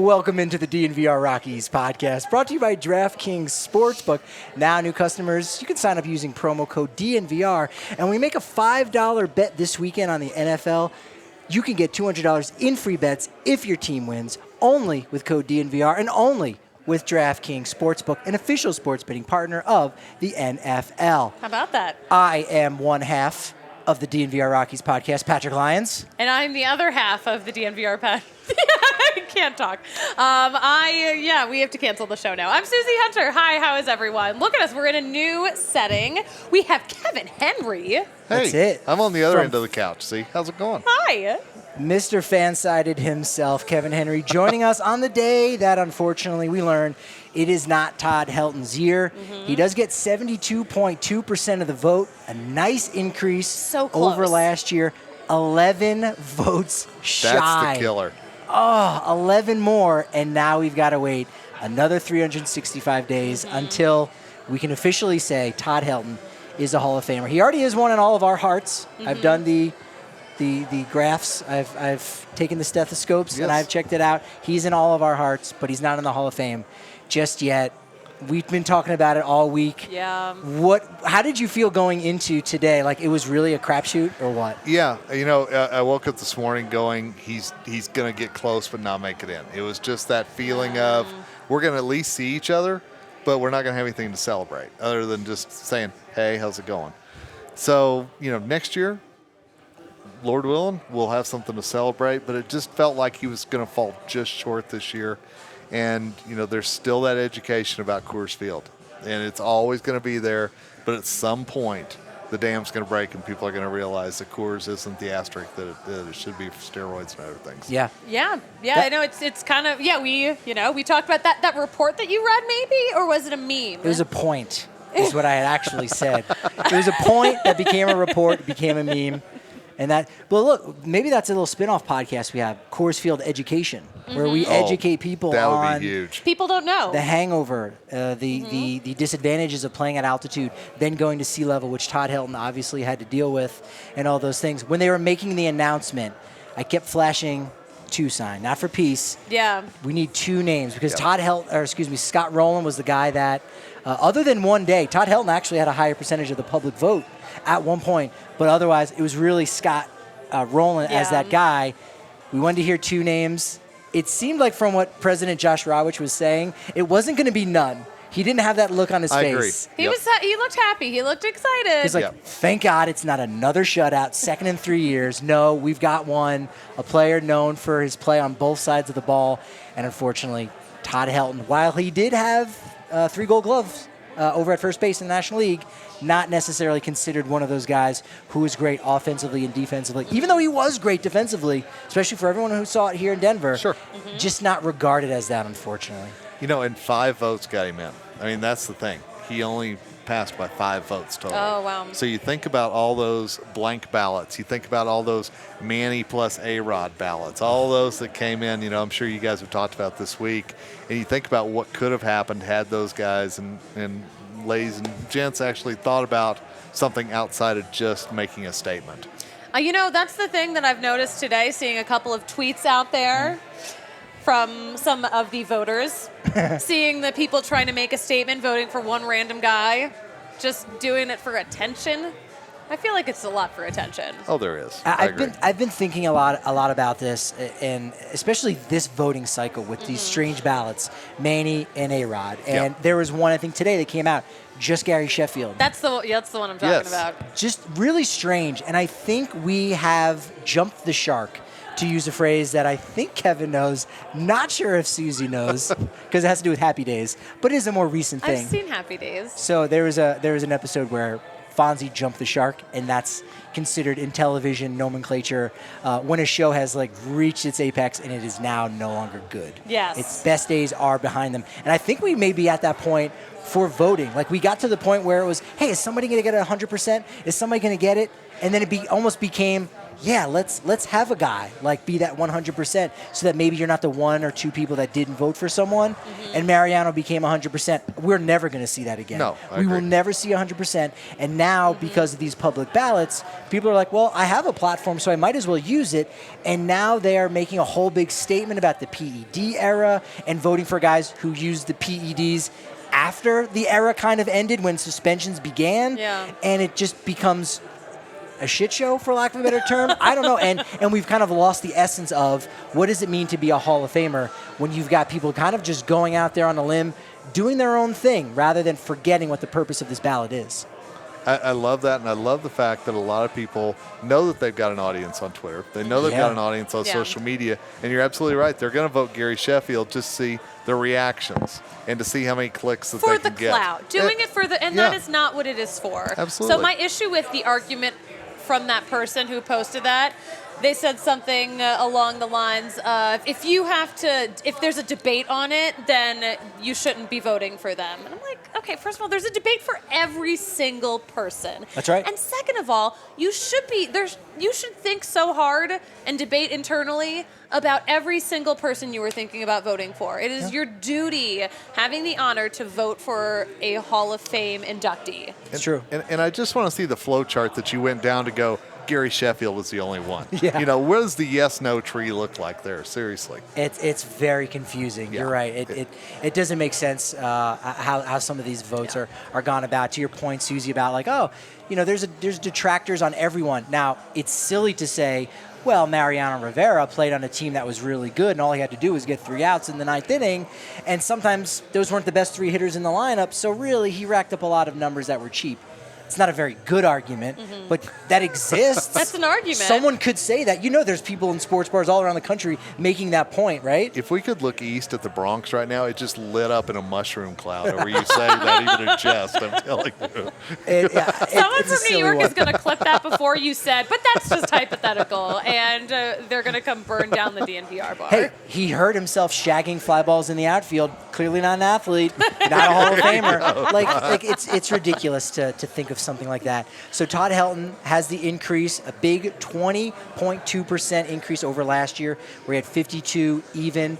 Welcome into the DNVR Rockies Podcast, brought to you by DraftKings Sportsbook. Now, new customers, you can sign up using promo code DNVR, and we make a $5 bet this weekend on the NFL. You can get $200 in free bets if your team wins, only with code DNVR and only with DraftKings Sportsbook, an official sports betting partner of the NFL. How about that? I am one half of the DNVR Rockies Podcast, Patrick Lyons. And I'm the other half of the DNVR I can't talk. We have to cancel the show now. I'm Suzie Hunter. Hi, how is everyone? Look at us. We're in a new setting. We have Kevin Henry. Hey, That's it. I'm on the other end of the couch. See, how's it going? Hi. Mr. Fansided himself, Kevin Henry, joining us on the day that, unfortunately, we learned it is not Todd Helton's year. Mm-hmm. He does get 72.2% of the vote, a nice increase over last year. 11 votes shy. That's the killer. 11 more, and now we've got to wait another 365 days until we can officially say Todd Helton is a Hall of Famer. He already is one in all of our hearts. I've done the graphs. I've taken the stethoscopes, and I've checked it out. He's in all of our hearts, but he's not in the Hall of Fame just yet. We've been talking about it all week. Yeah. How did you feel going into today? Like it was really a crapshoot or what? Yeah, I woke up this morning going, he's going to get close but not make it in. It was just that feeling of we're going to at least see each other, but we're not going to have anything to celebrate other than just saying, hey, how's it going? So, next year, Lord willing, we'll have something to celebrate, but it just felt like he was going to fall just short this year. And, there's still that education about Coors Field. And it's always going to be there. But at some point, the dam's going to break and people are going to realize that Coors isn't the asterisk that it should be for steroids and other things. Yeah. Yeah. I know it's kind of, we talked about that report that you read maybe, or was it a meme? It was a point, is what I had actually said. It was a point that became a report, became a meme. And look, maybe that's a little spin-off podcast we have, Coors Field Education, where we educate people that would on be huge. People don't know. The hangover, the disadvantages of playing at altitude, then going to sea level, which Todd Helton obviously had to deal with, and all those things. When they were making the announcement, I kept flashing two sign, not for peace. Yeah. We need two names because Scott Rowland was the guy that, other than one day, Todd Helton actually had a higher percentage of the public vote at one point, but otherwise it was really Scott Rowland as that guy. We wanted to hear two names. It seemed like from what President Josh Rawitsch was saying, it wasn't going to be none. He didn't have that look on his face. Agree. He looked happy. He looked excited. He's like, thank God it's not another shutout, second in 3 years. No, we've got one, a player known for his play on both sides of the ball. And unfortunately, Todd Helton, while he did have 3 Gold Gloves over at first base in the National League, not necessarily considered one of those guys who was great offensively and defensively, even though he was great defensively, especially for everyone who saw it here in Denver. Sure. Just not regarded as that, unfortunately. And 5 votes got him in. I mean, that's the thing. He only passed by 5 votes total. Oh, wow. So you think about all those blank ballots. You think about all those Manny plus A-Rod ballots, all those that came in, I'm sure you guys have talked about this week. And you think about what could have happened had those guys and ladies and gents actually thought about something outside of just making a statement. That's the thing that I've noticed today, seeing a couple of tweets out there from some of the voters, seeing the people trying to make a statement, voting for one random guy, just doing it for attention. I feel like it's a lot for attention. Oh, there is. I've been thinking a lot about this, and especially this voting cycle with these strange ballots, Manny and A-Rod. And there was one, I think, today that came out, just Gary Sheffield. That's the one I'm talking about. Just really strange, and I think we have jumped the shark, to use a phrase that I think Kevin knows. Not sure if Suzie knows, because it has to do with Happy Days, but it is a more recent thing. I've seen Happy Days. So there was an episode where Fonzie jumped the shark, and that's considered in television nomenclature when a show has reached its apex and it is now no longer good. Yes. Its best days are behind them. And I think we may be at that point for voting. We got to the point where it was, hey, is somebody going to get 100%? Is somebody going to get it? And then it almost became, yeah, let's have a guy like be that 100%, so that maybe you're not the one or two people that didn't vote for someone. And Mariano became 100%. We're never going to see that again. No, I we will agree. never see 100%. And now, because of these public ballots, people are like, well, I have a platform, so I might as well use it. And now they are making a whole big statement about the PED era and voting for guys who used the PEDs after the era kind of ended, when suspensions began. Yeah. And it just becomes a shit show, for lack of a better term. I don't know. And we've kind of lost the essence of what does it mean to be a Hall of Famer when you've got people kind of just going out there on a limb, doing their own thing, rather than forgetting what the purpose of this ballot is. I love that, and I love the fact that a lot of people know that they've got an audience on Twitter. They know they've got an audience on social media, and you're absolutely right. They're going to vote Gary Sheffield just to see the reactions and to see how many clicks that for they can the get. clout, doing it for the, and that is not what it is for. Absolutely. So my issue with the argument from that person who posted that, they said something along the lines of, if there's a debate on it, then you shouldn't be voting for them. And I'm like, okay, first of all, there's a debate for every single person. That's right. And second of all, you should think so hard and debate internally about every single person you were thinking about voting for. It is your duty, having the honor, to vote for a Hall of Fame inductee. It's true. And I just want to see the flow chart that you went down to go, Gary Sheffield was the only one. Yeah. You know, what does the yes-no tree look like there? Seriously. It's very confusing. Yeah. You're right. It doesn't make sense how some of these votes are gone about. To your point, Susie, about like, oh, you know, there's detractors on everyone. Now, it's silly to say, well, Mariano Rivera played on a team that was really good, and all he had to do was get 3 outs in the 9th inning, and sometimes those weren't the best 3 hitters in the lineup, so really he racked up a lot of numbers that were cheap. It's not a very good argument, but that exists. That's an argument. Someone could say that. You know, there's people in sports bars all around the country making that point, right? If we could look east at the Bronx right now, it just lit up in a mushroom cloud over you saying that, even in jest, I'm telling you. Someone it's a from New silly York one. is going to clip that before you said, but that's just hypothetical, and they're going to come burn down the DNVR bar. Hey, he hurt himself shagging fly balls in the outfield. Clearly not an athlete, not a Hall of Famer. Like it's ridiculous to think of something like that. So Todd Helton has the increase, a big 20.2% increase over last year, where he had 52 even.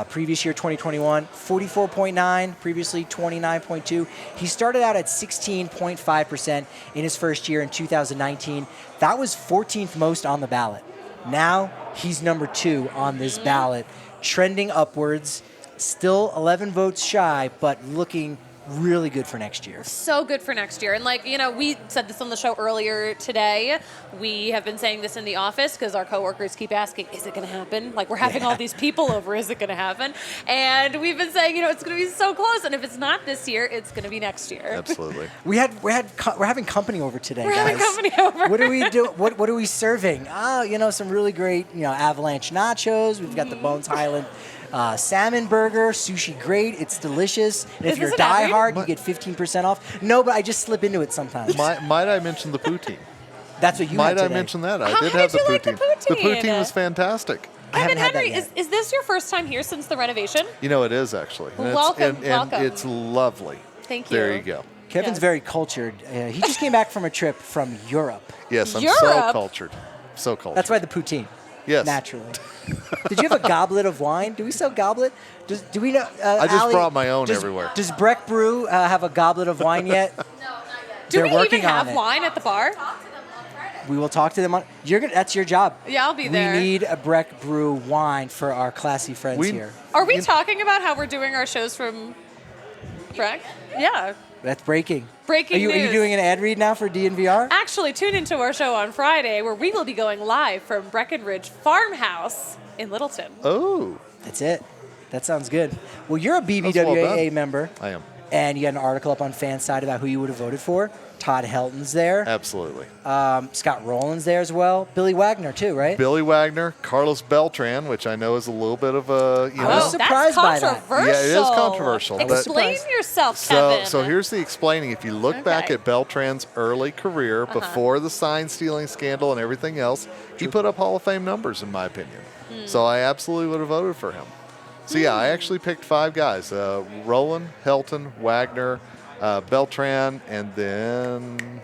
Previous year, 2021, 44.9, previously 29.2. He started out at 16.5% in his first year in 2019. That was 14th most on the ballot. Now he's number 2 on this ballot, trending upwards, still 11 votes shy, but looking really good for next year. So good for next year. And like, you know, we said this on the show earlier today. We have been saying this in the office because our coworkers keep asking, is it going to happen? Like, we're having all these people over. Is it going to happen? And we've been saying, you know, it's going to be so close. And if it's not this year, it's going to be next year. Absolutely. We're having company over today, We're guys. having company over. What do we do? What are we serving? Oh, you know, some really great, you know, Avalanche nachos. We've got the Bones Highland salmon burger, sushi great. It's delicious. And if Is you're this an ad diehard, read? you get 15% off. No, but I just slip into it sometimes. Might I mention the poutine? That's what you Might had I today. mention that? How I did did have the you poutine. like the poutine? The poutine was fantastic. I haven't Kevin had that Henry, yet. is this your first time here since the renovation? You know, it is actually. And Welcome, and welcome. it's lovely. Thank you. There you go. Kevin's Yes. very cultured. He just came back from a trip from Europe. Yes, I'm so Europe? cultured. So cultured. That's why the poutine. Yes. Naturally. Did you have a goblet of wine? Do we sell goblet? Do we know? I just Allie, brought my own everywhere. Does Breck Brew have a goblet of wine yet? Do They're we working even on have it. wine at the bar? We will talk to them on. That's your job. Yeah, I'll be there. We need a Breck Brew wine for our classy friends here. Are we talking about how we're doing our shows from Breck? Yeah. That's breaking. Breaking Are you news. doing an ad read now for DNVR? Actually, tune into our show on Friday where we will be going live from Breckenridge Farmhouse in Littleton. Oh, That's it. That sounds good. Well, you're a That's well BBWAA done. member. I am. And you got an article up on Fanside about who you would have voted for. Todd Helton's there. Absolutely. Scott Rowland's there as well. Billy Wagner too, right? Billy Wagner, Carlos Beltran, which I know is a little bit of a, you I was know. surprised by that's that. controversial. Yeah, it is controversial, but- Explain yourself, So, Kevin. so here's the explaining. If you look back Okay. at Beltran's early career before the sign stealing scandal and everything else, he put up Hall of Fame numbers, in my opinion. So I absolutely would have voted for him. So yeah, I actually picked 5 guys: Rowland, Helton, Wagner, Beltran, and then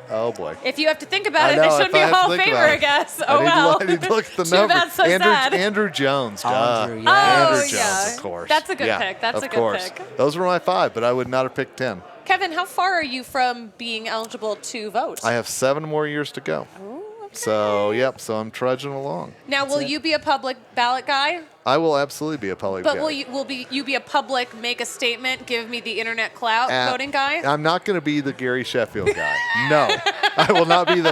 Oh, boy. If you have to think about I it, know, they if shouldn't be I a have to Hall of think Famer, about I it. guess. Oh, I well. need to look at the Too number. bad, so sad. Andrew Jones. Andrew, duh. yeah. Andrew Oh, Jones, yeah. of course. That's a good pick. That's a good pick. Those were my 5, but I would not have picked 10. Kevin, how far are you from being eligible to vote? I have 7 more years to go. Ooh, okay. So, so I'm trudging along. Now, will you be a public ballot guy? I will absolutely be a public But guy. will you be a public, make a statement, give me the internet clout voting guy? I'm not going to be the Gary Sheffield guy. No. I will not be the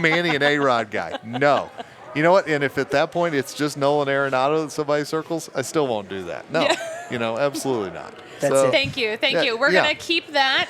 Manny and A-Rod guy. No. You know what? And if at that point it's just Nolan Arenado that somebody circles, I still won't do that. No. Yeah. Absolutely not. That's it. Thank you. Yeah, We're going to keep that.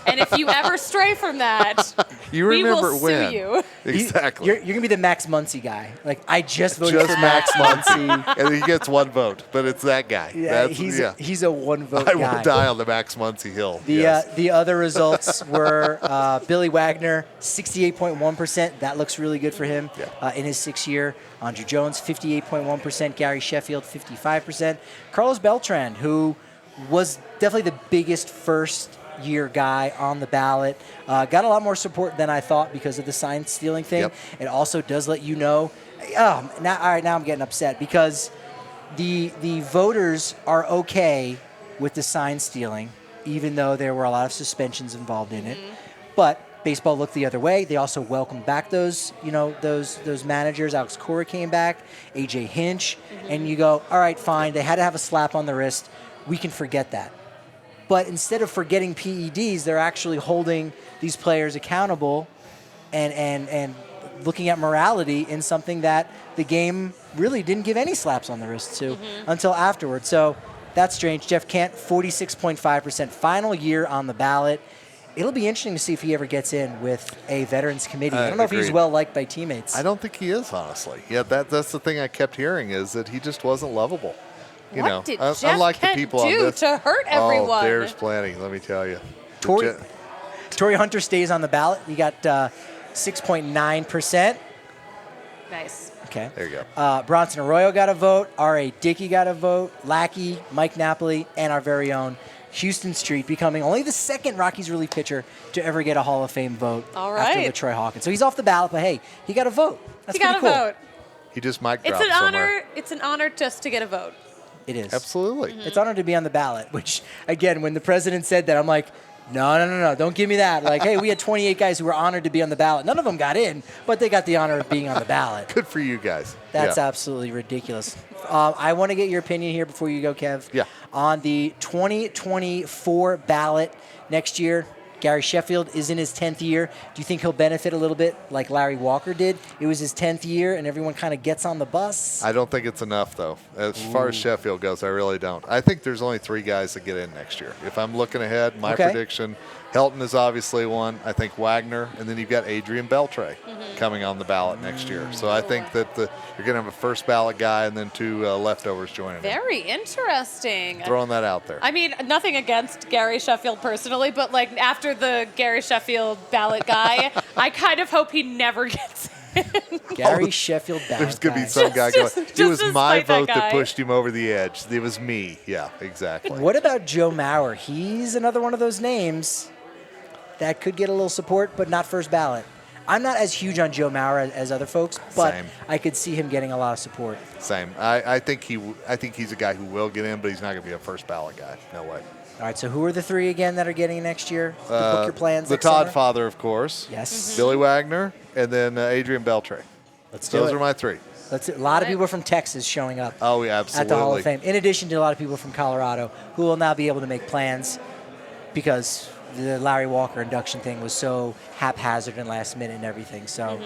And if you ever stray from that, You we remember will when. sue you. Exactly. You're going to be the Max Muncy guy. Like, I just voted Just for Max Max Muncy. And he gets 1 vote, but it's that guy. Yeah, That's, he's a one-vote I guy. will die on the Max Muncy hill. The other results were Billy Wagner, 68.1%. That looks really good for him in his 6th year. Andrew Jones, 58.1%. Gary Sheffield, 55%. Carlos Beltran, who was definitely the biggest first-year guy on the ballot, got a lot more support than I thought because of the sign stealing thing. Yep. It also does let you know. Now I'm getting upset because the voters are okay with the sign stealing, even though there were a lot of suspensions involved in it. But baseball looked the other way. They also welcomed back those managers. Alex Cora came back, AJ Hinch, and you go, all right, fine. They had to have a slap on the wrist. We can forget that. But instead of forgetting PEDs, they're actually holding these players accountable and looking at morality in something that the game really didn't give any slaps on the wrist to until afterwards. So that's strange. Jeff Kent, 46.5%, final year on the ballot. It'll be interesting to see if he ever gets in with a veterans committee. I don't know if he's Agreed. well liked by teammates. I don't think he is, honestly. Yeah, that's the thing I kept hearing is that he just wasn't lovable. What did Jeff unlike Kent the people do on this, to hurt everyone? Oh, there's plenty, let me tell you. Torrey Hunter stays on the ballot. He got 6.9%. Nice. Okay. There you go. Bronson Arroyo got a vote. R.A. Dickey got a vote. Lackey, Mike Napoli, and our very own Houston Street becoming only the 2nd Rockies relief pitcher to ever get a Hall of Fame vote after LaTroy Hawkins. So he's off the ballot, but hey, he got a vote. That's pretty cool. Vote. He just mic It's dropped an honor. somewhere. It's an honor just to get a vote. It is. Absolutely. It's an honor to be on the ballot, which, again, when the president said that, I'm like, no, don't give me that. Like, hey, we had 28 guys who were honored to be on the ballot. None of them got in, but they got the honor of being on the ballot. Good for you guys. That's absolutely ridiculous. I want to get your opinion here before you go, Kev. Yeah. On the 2024 ballot next year, Gary Sheffield is in his 10th year. Do you think he'll benefit a little bit like Larry Walker did? It was his 10th year, and everyone kind of gets on the bus. I don't think it's enough, though. As far as Sheffield goes, I really don't. I think there's only 3 guys that get in next year. If I'm looking ahead, my prediction, Helton is obviously one. I think Wagner, and then you've got Adrian Beltre coming on the ballot next year. So I think that you're going to have a first ballot guy and then 2 leftovers joining him. Very interesting. Throwing that out there. I mean, nothing against Gary Sheffield personally, but like after the Gary Sheffield ballot guy, I kind of hope he never gets in. Gary Sheffield ballot There's going to guy. be some guy going, it was to my spite that vote that guy. pushed him over the edge. It was me. Yeah, exactly. What about Joe Mauer? He's another one of those names that could get a little support, but not first ballot. I'm not as huge on Joe Mauer as other folks, but Same. I could see him getting a lot of support. Same. I think he's a guy who will get in, but he's not going to be a first ballot guy. No way. All right, so who are the 3 again that are getting in next year? Book your plans. The next Todd summer? father, of course. Yes. Billy Wagner, and then Adrian Beltre. Let's do Those it. are my 3. A lot of people from Texas showing up Oh, yeah, absolutely. at the Hall of Fame, in addition to a lot of people from Colorado who will now be able to make plans because the Larry Walker induction thing was so haphazard and last minute and everything. So,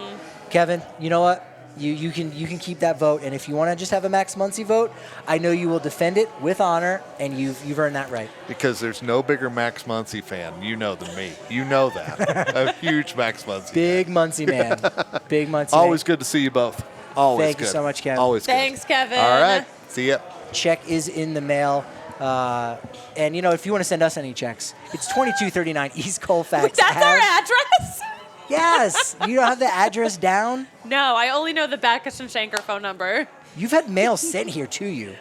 Kevin, you know what? You can keep that vote, and if you want to just have a Max Muncy vote, I know you will defend it with honor, and you've earned that right. Because there's no bigger Max Muncy fan, than me. You know that. A huge Max Muncy Big fan. Muncy man. Big Muncy Always man. good to see you both. Always Thank good. you so much, Kevin. Always good. Thanks, Kevin. All right. See ya. Check is in the mail. And, if you want to send us any checks, it's 2239 East Colfax. Wait, that's our address? Yes. You don't have the address down? No, I only know the Backus and Shanker phone number. You've had mail sent here to you.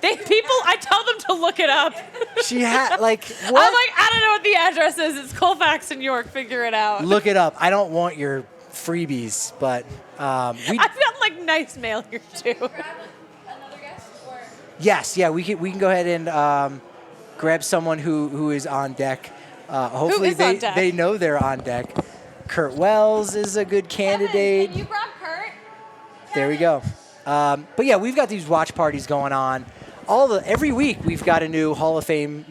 I tell them to look it up. She had, like, I'm what? like, I don't know what the address is. It's Colfax in York. Figure it out. Look it up. I don't want your freebies, but I've got like nice mail here too. Yes, yeah, we can go ahead and grab someone who is on deck. Hopefully is on deck? they know they're on deck. Kurt Wells is a good candidate. Can you grab Kurt? There we go. But yeah, we've got these watch parties going on. Every week we've got a new Hall of Fame,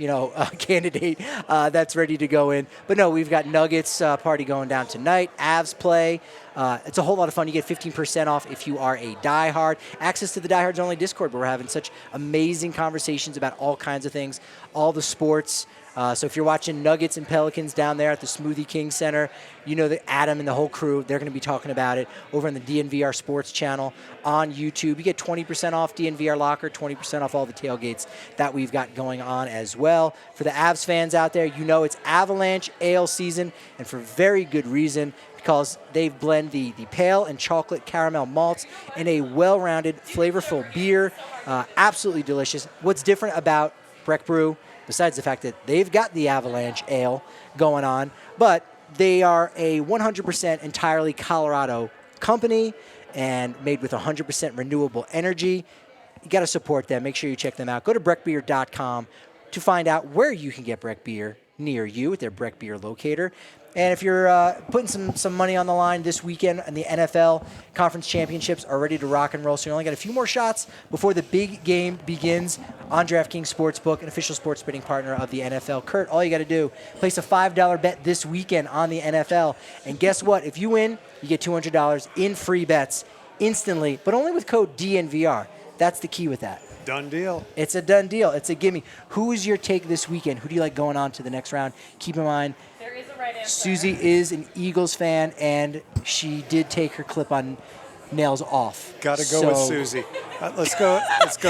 candidate that's ready to go in. But no, we've got Nuggets party going down tonight. Avs play. It's a whole lot of fun. You get 15% off if you are a diehard. Access to the Diehards Only Discord, where we're having such amazing conversations about all kinds of things, all the sports. So if you're watching Nuggets and Pelicans down there at the Smoothie King Center, you know that Adam and the whole crew, they're going to be talking about it over on the DNVR Sports channel on YouTube. You get 20% off DNVR Locker, 20% off all the tailgates that we've got going on as well. For the Avs fans out there, you know it's Avalanche Ale season, and for very good reason, because they've blend the pale and chocolate caramel malts in a well-rounded, flavorful beer. Absolutely delicious. What's different about Breck Brew, besides the fact that they've got the Avalanche Ale going on, but they are a 100% entirely Colorado company and made with 100% renewable energy. You got to support them. Make sure you check them out. Go to breckbeer.com to find out where you can get Breck Beer near you with their Breck Beer locator. And if you're putting some money on the line this weekend, and the NFL Conference Championships are ready to rock and roll, so you only got a few more shots before the big game begins on DraftKings Sportsbook, an official sports betting partner of the NFL. Kurt, all you got to do, place a $5 bet this weekend on the NFL, and guess what? If you win, you get $200 in free bets instantly, but only with code DNVR. That's the key with that. Done deal. It's a done deal. It's a gimme. Who is your take this weekend? Who do you like going on to the next round? Keep in mind, There is a right answer. Suzie is an Eagles fan, and she did take her clip-on nails off. Got to go with Suzie. Let's go.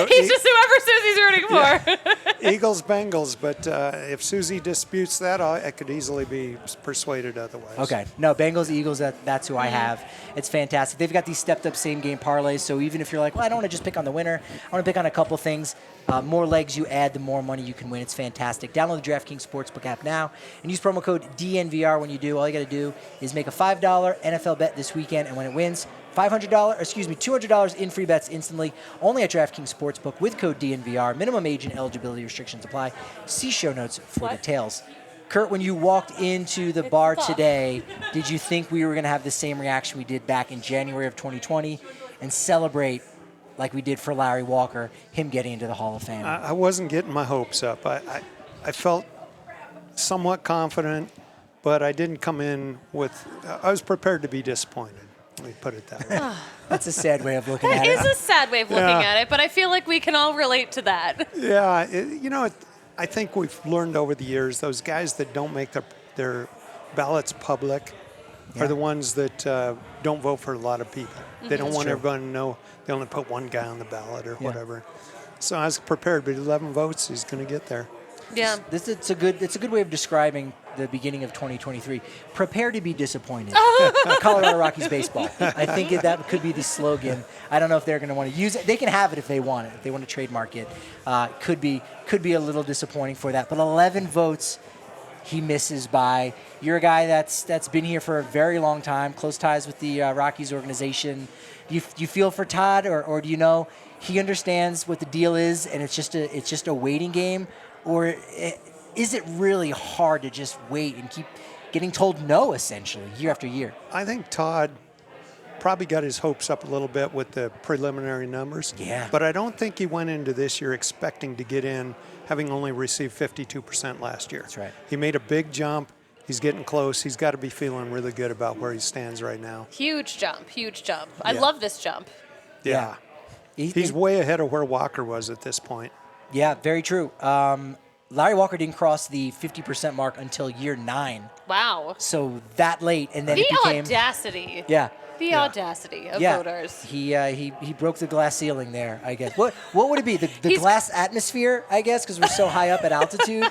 He's just whoever Susie's rooting for. Eagles, Bengals. But if Suzie disputes that, I could easily be persuaded otherwise. Okay. No, Bengals, Eagles, that's who I have. It's fantastic. They've got these stepped-up same-game parlays, so even if you're like, well, I don't want to just pick on the winner, I want to pick on a couple things, more legs you add, the more money you can win. It's fantastic. Download the DraftKings Sportsbook app now and use promo code DNVR when you do. All you got to do is make a $5 NFL bet this weekend, and when it wins, $200 in free bets instantly, only at DraftKings Sportsbook with code DNVR. Minimum age and eligibility restrictions apply. See show notes for details. Kurt, when you walked into the bar today, did you think we were going to have the same reaction we did back in January of 2020 and celebrate like we did for Larry Walker, him getting into the Hall of Fame? I wasn't getting my hopes up. I felt somewhat confident, but I didn't come in with – I was prepared to be disappointed. Let me put it that way. That's a sad way of looking at It it. is a sad way of looking at it, but I feel like we can all relate to that. Yeah, I think we've learned over the years, those guys that don't make their ballots public are the ones that don't vote for a lot of people. They don't want everyone to know they only put one guy on the ballot or whatever. So I was prepared, but 11 votes, he's going to get there. Yeah. It's a good way of describing the beginning of 2023. Prepare to be disappointed. Colorado Rockies baseball. I think that could be the slogan. I don't know if they're going to want to use it. They can have it if they want it. If they want to trademark it, could be a little disappointing for that. But 11 votes, he misses by. You're a guy that's been here for a very long time, close ties with the Rockies organization. Do you feel for Todd, or do you know he understands what the deal is, and it's just a waiting game? Or is it really hard to just wait and keep getting told no, essentially, year after year? I think Todd probably got his hopes up a little bit with the preliminary numbers. Yeah. But I don't think he went into this year expecting to get in, having only received 52% last year. That's right. He made a big jump. He's getting close. He's got to be feeling really good about where he stands right now. Huge jump. I love this jump. Yeah. He's way ahead of where Walker was at this point. Yeah, very true. Larry Walker didn't cross the 50% mark until year 9. Wow. So that late, and then The it became audacity. Yeah. The audacity of Yeah. voters. He broke the glass ceiling there, I guess. What would it be? The glass atmosphere, I guess, because we're so high up at altitude.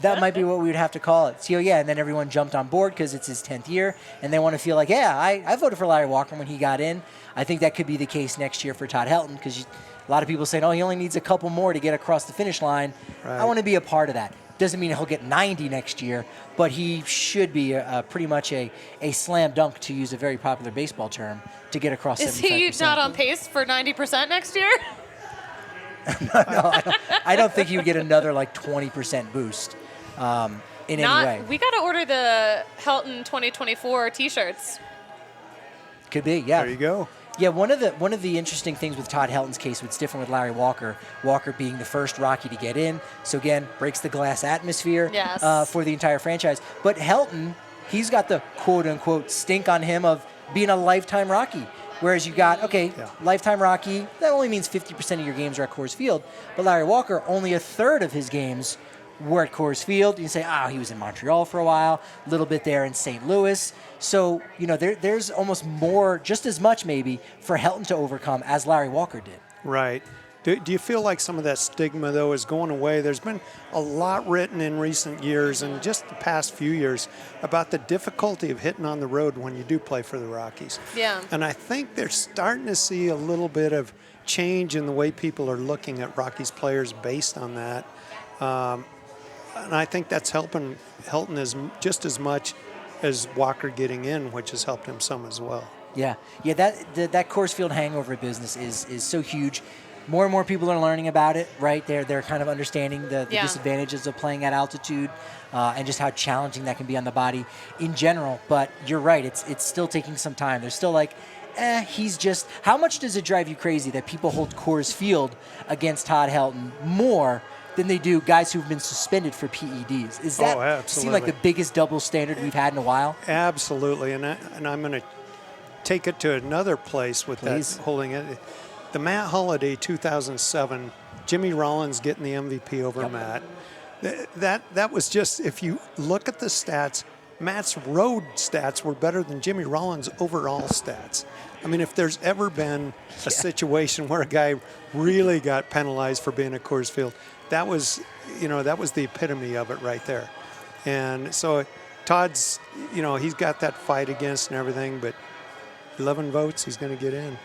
That might be what we would have to call it. So yeah, and then everyone jumped on board because it's his 10th year, and they want to feel like, yeah, I voted for Larry Walker when he got in. I think that could be the case next year for Todd Helton because A lot of people saying, oh, he only needs a couple more to get across the finish line. Right. I want to be a part of that. Doesn't mean he'll get 90 next year, but he should be pretty much a slam dunk, to use a very popular baseball term, to get across 75%. Is he not on pace for 90% next year? No, I don't think he would get another like 20% boost in any way. We got to order the Helton 2024 T-shirts. Could be, yeah. There you go. Yeah, one of the interesting things with Todd Helton's case, what's different with Larry Walker, Walker being the first Rocky to get in, so again, breaks the glass atmosphere for the entire franchise. But Helton, he's got the quote-unquote stink on him of being a lifetime Rocky. Whereas you got, lifetime Rocky, that only means 50% of your games are at Coors Field. But Larry Walker, only a third of his games were at Coors Field. You say, he was in Montreal for a while, a little bit there in St. Louis. So, there's almost more, just as much maybe, for Helton to overcome as Larry Walker did. Right. Do you feel like some of that stigma, though, is going away? There's been a lot written in recent years and just the past few years about the difficulty of hitting on the road when you do play for the Rockies. Yeah. And I think they're starting to see a little bit of change in the way people are looking at Rockies players based on that. And I think that's helping Helton just as much as Walker getting in, which has helped him some as well. Yeah. That Coors Field hangover business is so huge. More and more people are learning about it, right? They're kind of understanding the disadvantages of playing at altitude and just how challenging that can be on the body in general. But you're right, it's still taking some time. They're still like, he's just... How much does it drive you crazy that people hold Coors Field against Todd Helton more than they do guys who've been suspended for PEDs? Is that seem like the biggest double standard we've had in a while? Absolutely, and I'm going to take it to another place with Please. That holding it. The Matt Holliday 2007, Jimmy Rollins getting the MVP over Matt. That was just, if you look at the stats, Matt's road stats were better than Jimmy Rollins' overall stats. I mean, if there's ever been a situation where a guy really got penalized for being at Coors Field, that was the epitome of it right there. And so Todd's, he's got that fight against and everything, but 11 votes, he's going to get in.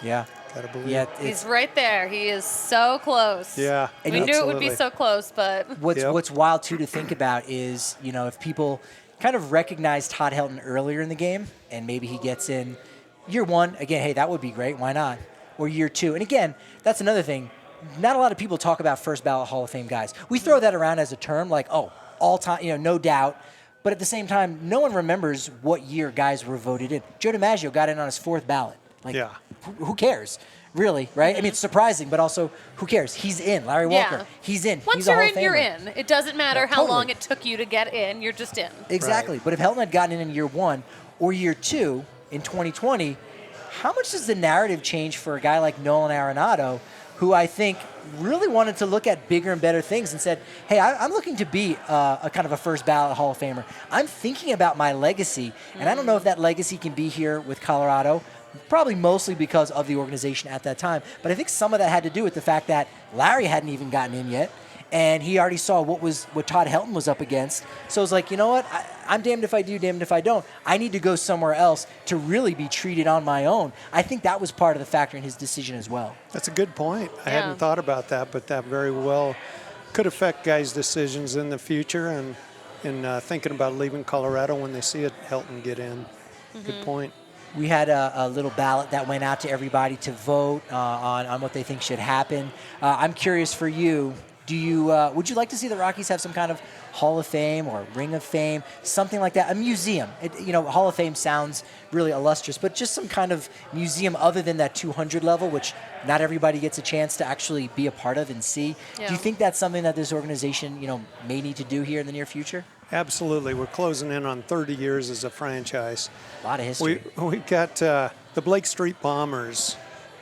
Yeah. Gotta believe. Yeah, He's right there. He is so close. Yeah. We knew it would be so close, but... What's wild, too, to think about is, if people kind of recognize Todd Helton earlier in the game, and maybe he gets in year one, again, hey, that would be great. Why not? Or year two. And again, that's another thing. Not a lot of people talk about first ballot Hall of Fame guys. We throw that around as a term, like, all time, no doubt. But at the same time, no one remembers what year guys were voted in. Joe DiMaggio got in on his fourth ballot. Who cares, really, right? I mean, it's surprising, but also, who cares? He's in. Larry Walker, he's in. Once he's a you're Hall of in, you're Famer. in. It doesn't matter how totally. long it took you to get in. You're just in. Exactly. Right. But if Helton had gotten in year one or year two in 2020, how much does the narrative change for a guy like Nolan Arenado, who I think really wanted to look at bigger and better things and said, hey, I'm looking to be a kind of a first ballot Hall of Famer. I'm thinking about my legacy, and I don't know if that legacy can be here with Colorado, probably mostly because of the organization at that time. But I think some of that had to do with the fact that Larry hadn't even gotten in yet, and he already saw what Todd Helton was up against. So it was like, you know what? I'm damned if I do, damned if I don't. I need to go somewhere else to really be treated on my own. I think that was part of the factor in his decision as well. That's a good point. I hadn't thought about that, but that very well could affect guys' decisions in the future and in thinking about leaving Colorado when they see Helton get in. Good point. We had a little ballot that went out to everybody to vote on what they think should happen. I'm curious for you. Would you like to see the Rockies have some kind of Hall of Fame or Ring of Fame, something like that? A museum. Hall of Fame sounds really illustrious, but just some kind of museum other than that 200 level, which not everybody gets a chance to actually be a part of and see. Yeah. Do you think that's something that this organization, may need to do here in the near future? Absolutely. We're closing in on 30 years as a franchise. A lot of history. We've got the Blake Street Bombers,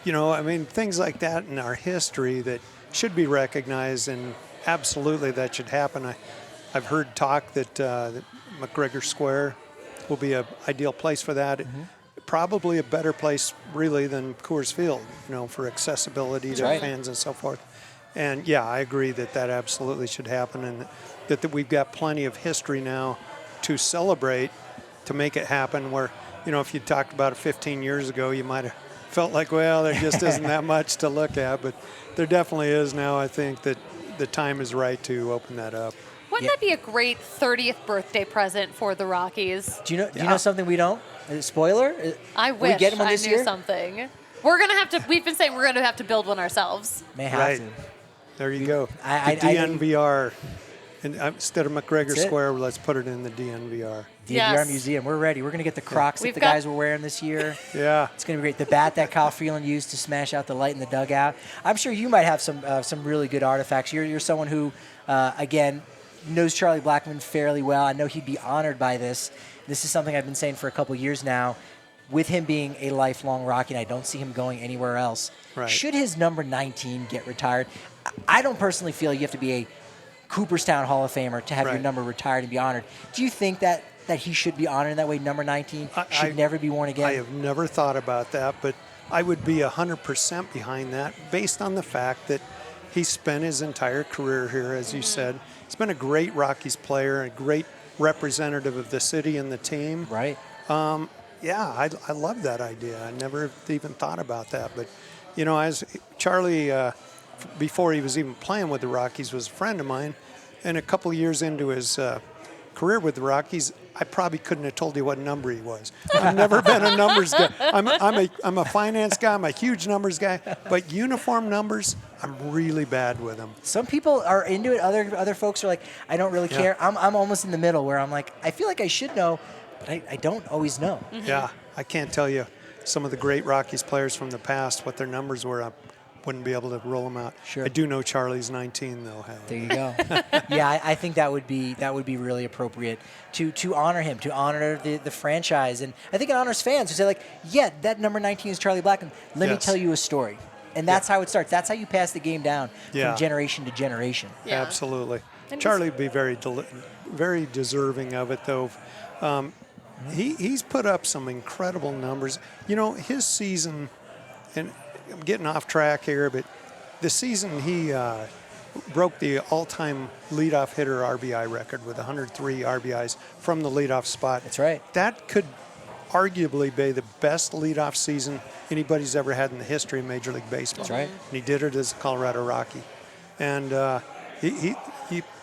things like that in our history that should be recognized, and absolutely that should happen. I've heard talk that McGregor Square will be an ideal place for that. Mm-hmm. Probably a better place, really, than Coors Field, for accessibility to fans and so forth. And, I agree that absolutely should happen, and that we've got plenty of history now to celebrate to make it happen where, if you talked about it 15 years ago, you might have felt like, well, there just isn't that much to look at, but there definitely is now. I think that the time is right to open that up. Wouldn't that be a great 30th birthday present for the Rockies? Do you know something we don't? Spoiler? I We wish get one I this knew year? something. We're going to have to, we've been saying we're going to have to build one ourselves. May have Right. to. There you go. I- The DNVR. And instead of McGregor That's it. Square, let's put it in the DNVR. DNVR Yes. Museum. We're ready. We're going to get the Crocs that We've the got- guys were wearing this year. Yeah. It's going to be great. The bat that Kyle Freeland used to smash out the light in the dugout. I'm sure you might have some really good artifacts. You're someone who, again, knows Charlie Blackmon fairly well. I know he'd be honored by this. This is something I've been saying for a couple years now. With him being a lifelong Rocky, and I don't see him going anywhere else. Right. Should his number 19 get retired? I don't personally feel you have to be a Cooperstown Hall of Famer to have your Right. number retired and be honored. Do you think that he should be honored in that way? Number 19 should never be worn again? I have never thought about that, but I would be 100% behind that based on the fact that he spent his entire career here, as you said. He's been a great Rockies player, a great representative of the city and the team. Right. Yeah, I love that idea. I never even thought about that. But, you know, as Charlie, before he was even playing with the Rockies, was a friend of mine. And a couple years into his career with the Rockies, I probably couldn't have told you what number he was. I've never been a numbers guy. I'm a finance guy. I'm a huge numbers guy. But uniform numbers, I'm really bad with them. Some people are into it. Other folks are like, I don't really care. I'm almost in the middle where I'm like, I feel like I should know, but I don't always know. Yeah, I can't tell you some of the great Rockies players from the past, what their numbers were. I wouldn't be able to roll them out. Sure. I do know Charlie's 19, though. There you go. Yeah, I think that would be really appropriate to honor him, to honor the franchise, and I think it honors fans who say like, yeah, that number 19 is Charlie Blackmon. Let me Yes. tell you a story, and that's how it starts. That's how you pass the game down Yeah. from generation to generation. Yeah. Absolutely. And Charlie would be very deserving of it, though. He's put up some incredible numbers. You know, his season, and I'm getting off track here, but the season he broke the all-time leadoff hitter RBI record with 103 RBIs from the leadoff spot. That's right. That could arguably be the best leadoff season anybody's ever had in the history of Major League Baseball. That's right. And he did it as a Colorado Rocky. And he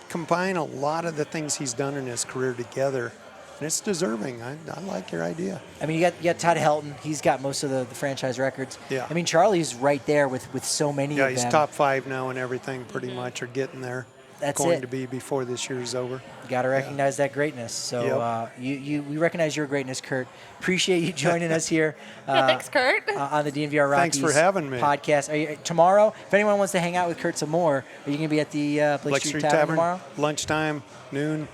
combine a lot of the things he's done in his career together, and it's deserving. I like your idea. I mean, you got Todd Helton. He's got most of the franchise records. Yeah. I mean, Charlie's right there with so many Yeah, of he's them. top 5 now and everything pretty much, or getting there. That's going it. to be before this year's over. You got to recognize that greatness. So we recognize your greatness, Kurt. Appreciate you joining us here. Yeah, thanks, Kurt. On the DNVR Rockies Thanks for having me. podcast. Are you, tomorrow, if anyone wants to hang out with Kurt some more, are you going to be at the Blake Street Tavern tomorrow? Lunchtime, noon,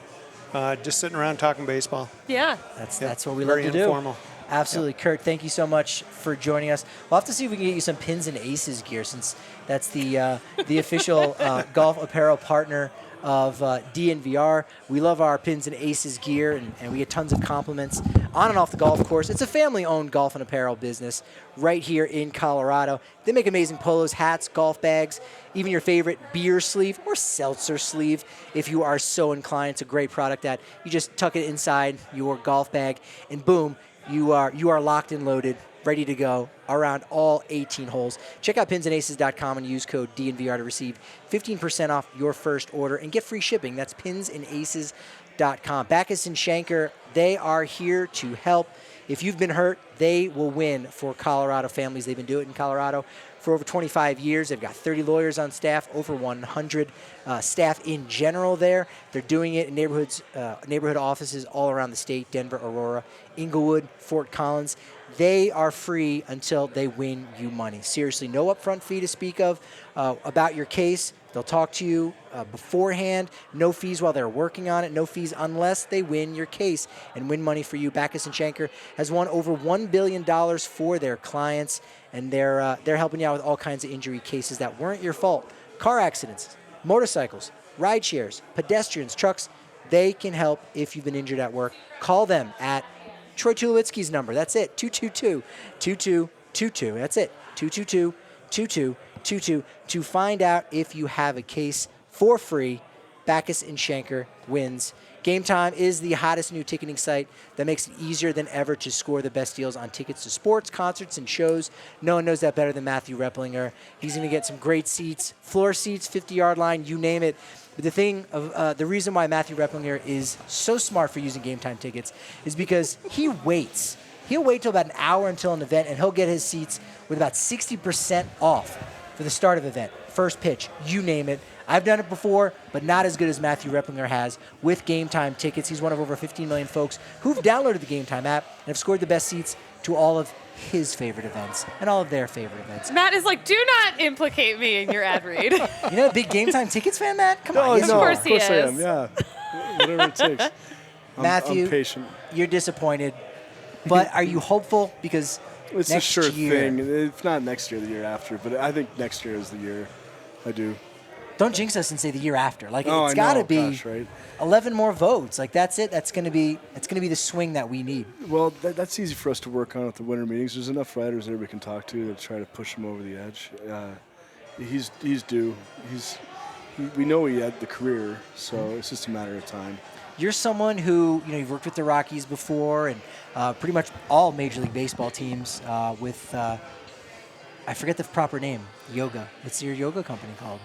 just sitting around talking baseball. Yeah. That's what we Very love to informal. do. Absolutely. Kurt, thank you so much for joining us. We'll have to see if we can get you some Pins and Aces gear, since that's the official golf apparel partner of DNVR. We love our Pins and Aces gear, and we get tons of compliments on and off the golf course. It's a family-owned golf and apparel business right here in Colorado. They make amazing polos, hats, golf bags, even your favorite beer sleeve or seltzer sleeve if you are so inclined. It's a great product that you just tuck it inside your golf bag, and boom, you are locked and loaded, ready to go around all 18 holes. Check out pinsandaces.com and use code DNVR to receive 15% off your first order and get free shipping. That's pinsandaces.com. Backus and Shanker, they are here to help. If you've been hurt, they will win for Colorado families. They've been doing it in Colorado for over 25 years. They've got 30 lawyers on staff, over 100 staff in general there. They're doing it in neighborhood offices all around the state: Denver, Aurora, Inglewood, Fort Collins. They are free until they win you money. Seriously, no upfront fee to speak of about your case. They'll talk to you beforehand. No fees while they're working on it. No fees unless they win your case and win money for you. Backus and Shanker has won over $1 billion for their clients, and they're helping you out with all kinds of injury cases that weren't your fault. Car accidents, motorcycles, ride shares, pedestrians, trucks. They can help if you've been injured at work. Call them at Troy Tulowitzki's number. That's it, 222-2222. That's it, 222-2222 to find out if you have a case for free. Backus and Shanker wins Game Time is the hottest new ticketing site that makes it easier than ever to score the best deals on tickets to sports, concerts, and shows. No one knows that better than Matthew Replinger. He's going to get some great seats, floor seats, 50-yard line, you name it. But the reason why Matthew Replinger is so smart for using Game Time tickets is because he waits. He'll wait till about an hour until an event, and he'll get his seats with about 60% off for the start of the event, first pitch, you name it. I've done it before, but not as good as Matthew Replinger has with Game Time tickets. He's one of over 15 million folks who've downloaded the Game Time app and have scored the best seats to all of his favorite events and all of their favorite events. Matt is like, do not implicate me in your ad read. You know, a big Game Time tickets fan, Matt? Come on. Of course he is. I am, yeah. Whatever it takes. Matthew, I'm patient. You're disappointed, but are you hopeful? Because It's next a sure year, thing. If not next year, the year after. But I think next year is the year. I do. Don't jinx us and say the year after. Like, Oh, it's I got to know. be Gosh, right? 11 more votes. Like, that's it. It's going to be the swing that we need. Well, that's easy for us to work on at the winter meetings. There's enough writers there we can talk to try to push him over the edge. He's due. We know he had the career, so it's just a matter of time. You're someone who, you've worked with the Rockies before and pretty much all Major League Baseball teams with, I forget the proper name, yoga. What's your yoga company called?